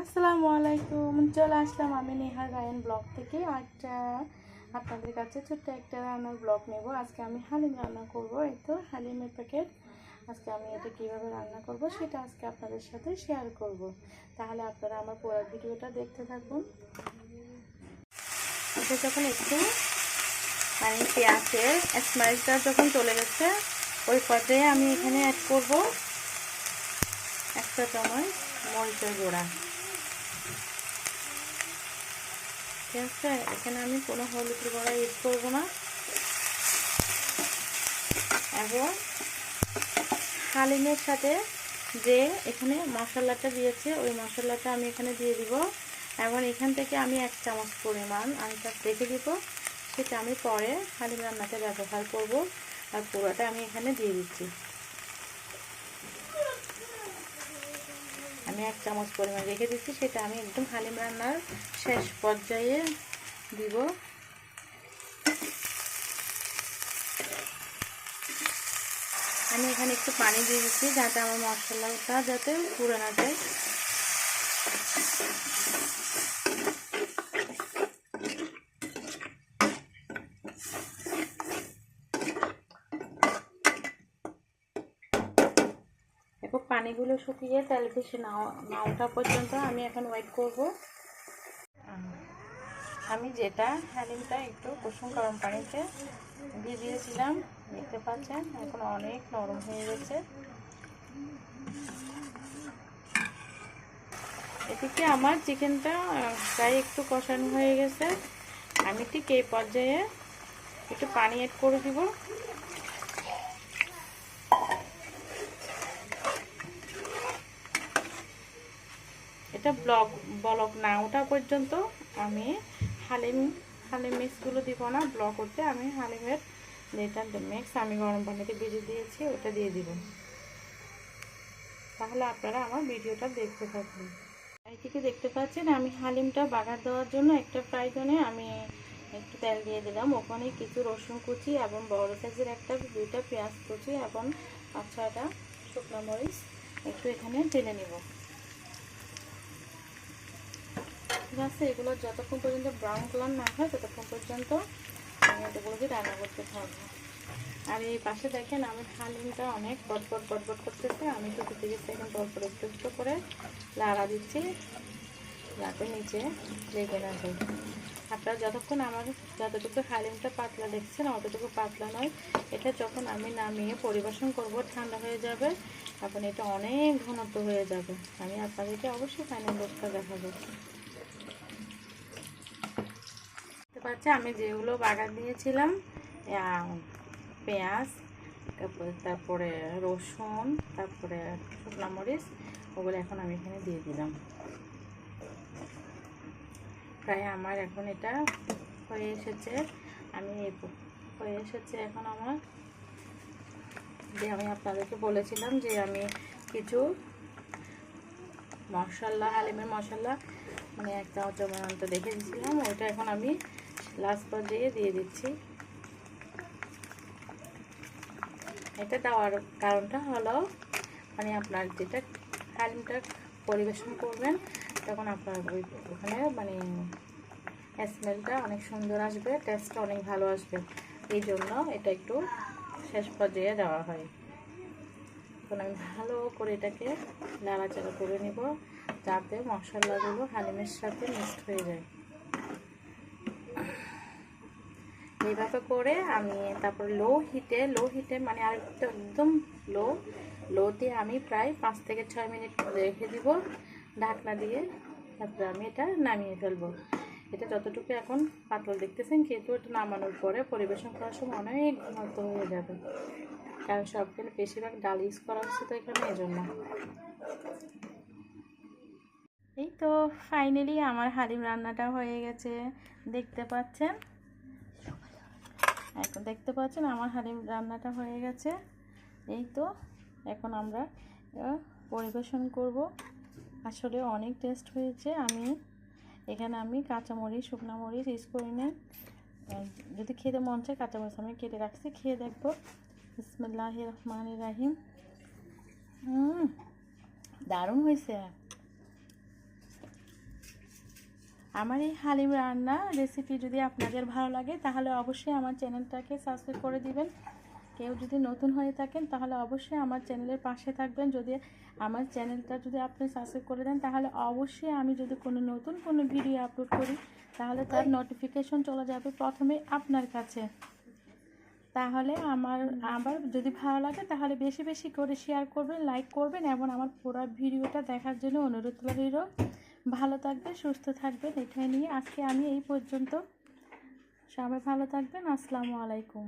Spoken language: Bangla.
আসসালামু আলাইকুম। চলে আসলাম আমি নেহা গায়েন ব্লগ থেকে একটা আপনাদের কাছে ছোট্ট একটা রান্নার ব্লগ নেব। আজকে আমি হালিম রান্না করব। এই তো হালিমের প্যাকেট। আজকে আমি এটা কিভাবে রান্না করব সেটা আজকে আপনাদের সাথে শেয়ার করব। তাহলে আপনারা আমার পুরো ভিডিওটা দেখতে থাকুন। এটা যখন একটু পেঁয়াজের স্মেলটা যখন চলে গেছে ওই পর্যায়ে আমি এখানে অ্যাড করব 1 চামচ মরিচের গুঁড়া। ঠিক আছে, এখানে আমি কোনো হলুদের গুঁড়া ইউজ করবো না। এবং হালিমের সাথে যে এখানে মশলাটা দিয়েছে ওই মশলাটা আমি এখানে দিয়ে দিব। এবং এখান থেকে আমি 1 চামচ পরিমাণ আনচাপ রেখে দিব, সেটা আমি পরে হালিম রান্নাতে ব্যবহার করব। আর পুরোটা আমি এখানে দিয়ে দিচ্ছি। আমি 1 চামচ পরিমাণ রেখে দিচ্ছি, সেটা আমি একদম হালিম রান্নার শেষ পর্যায়ে দিব। আমি এখানে একটু পানি দিয়ে দিচ্ছি যাতে আমার মশলাটা যাতে পুড়ে না যায়। এখন পানিগুলো শুকিয়ে তেল বেশি না ওঠা পর্যন্ত আমি এখন ওয়েট করব। আমি যেটা হালিমটা একটু কুসুম গরম পানিতে দিয়ে দিয়েছিলাম, দেখতে পাচ্ছেন এখন অনেক নরম হয়ে গেছে। এদিকে আমার চিকেনটা প্রায় একটু কষানো হয়ে গেছে। আমি ঠিক এই পর্যায়ে একটু পানি অ্যাড করে দিব। এটা বলক না ওঠা পর্যন্ত আমি হালিম মিক্সগুলো দিব না। ব্লক করতে আমি হালিমের যেটা মিক্স আমি গরম পানিতে ভিজিয়ে দিয়েছি ওটা দিয়ে দিব। তাহলে আপনারা আমার ভিডিওটা দেখতে থাকুন। এইদিকে দেখতে পাচ্ছেন আমি হালিমটা বাগার দেওয়ার জন্য একটা ফ্রাই প্যানে আমি একটু তেল দিয়ে দিলাম। ওখানে কিছু রসুন কুচি এবং বড় সাইজের 2টা পেঁয়াজ কুচি এবং 5-6টা শুকনো মরিচ একটু এখানে ঢেলে নেব। ঠিক আছে, এগুলো যতক্ষণ পর্যন্ত ব্রাউন কালার না হয় ততক্ষণ পর্যন্ত আমি এগুলোকে রান্না করতে থাকবো। আর এই পাশে দেখেন আমার হালিমটা অনেক বটবট করতেছে। আমি তো দিতে গেছি এখন অল্প একটু করে লাড়া দিচ্ছি যাতে নিচে লেগে না যায়। আপনারা যতক্ষণ আমার যতটুকু হালিমটা পাতলা দেখছেন অতটুকু পাতলা নয়। এটা যখন আমি নামিয়ে পরিবেশন করব ঠান্ডা হয়ে যাবে, তখন এটা অনেক ঘনত্ব হয়ে যাবে। আমি আপনাদেরকে অবশ্যই ফাইনাল লুকটা দেখাবো। দেখতে পাচ্ছি আমি যেগুলো বাগার দিয়েছিলাম পেঁয়াজ, তারপরে রসুন, তারপরে শুকনো মরিচ, ওগুলো এখন আমি এখানে দিয়ে দিলাম। প্রায় আমার এখন এটা হয়ে এসেছে। এখন আমার যে আমি আপনাদেরকে বলেছিলাম যে আমি কিছু মশলা হালিমের মশলা মানে 1 চামচ মতো রেখে দিয়েছিলাম, ওইটা এখন আমি লাস্ট পর্যায়ে দিয়ে দিচ্ছি। এটা দেওয়ার কারণটা হলো মানে আপনার যেটা হালিমটা পরিবেশন করবেন তখন আপনার ওখানে মানে স্মেলটা অনেক সুন্দর আসবে, টেস্টটা অনেক ভালো আসবে। এই জন্য এটা একটু শেষ পর্যায়ে দেওয়া হয়। এখন আমি ভালো করে এটাকে নাড়াচাড়া করে নিব যাতে মশলাগুলো হালিমের সাথে মিক্সড হয়ে যায়। এইভাবে করে আমি তারপর লো হিটে মানে আর একদম লোতে আমি প্রায় 5 থেকে 6 মিনিট রেখে দিব ঢাকনা দিয়ে। তারপরে আমি এটা নামিয়ে ফেলবো। এটা যতটুকু এখন পাতলা দেখতেছেন, কিন্তু এটা নামানোর পরে পরিবেশন করার সময় অনেক ঘনত্ব হয়ে যাবে, কারণ সবগুলো বেশিরভাগ ডাল ইউজ করা হচ্ছে তো এখানে, এই জন্য। এই তো ফাইনালি আমার হালিম রান্নাটা হয়ে গেছে। দেখতে পাচ্ছেন আমার হালিম রান্নাটা হয়ে গেছে। এই তো এখন আমরা পরিবেশন করব। আসলে অনেক টেস্ট হয়েছে। এখানে কাঁচামরিচ শুকনো মরিচ ইউজ করি না। যদি খেতে মন চায় কাঁচামরিচ আমি কেটে রাখছি, খেয়ে দেখবো। বিসমিল্লাহির রহমানির রহিম। দারুণ হয়েছে। আমার এই হালিম রান্না রেসিপি যদি আপনাদের ভালো লাগে তাহলে অবশ্যই আমার চ্যানেলটাকে সাবস্ক্রাইব করে দিবেন। কেউ যদি নতুন হয়ে থাকেন তাহলে অবশ্যই আমার চ্যানেলের পাশে থাকবেন। যদি আমার চ্যানেলটা যদি আপনি সাবস্ক্রাইব করে দেন তাহলে অবশ্যই আমি যদি নতুন কোনো ভিডিও আপলোড করি তাহলে তার নোটিফিকেশন চলে যাবে প্রথমে আপনার কাছে। তাহলে আবার যদি ভালো লাগে তাহলে বেশি বেশি করে শেয়ার করবেন, লাইক করবেন এবং আমার পুরো ভিডিওটা দেখার জন্য অনুরোধ রইল। ভালো থাকবেন, সুস্থ থাকবেন, এটাই নিয়ে আজকে আমি এই পর্যন্ত। সবাই ভালো থাকবেন। আসসালামু আলাইকুম।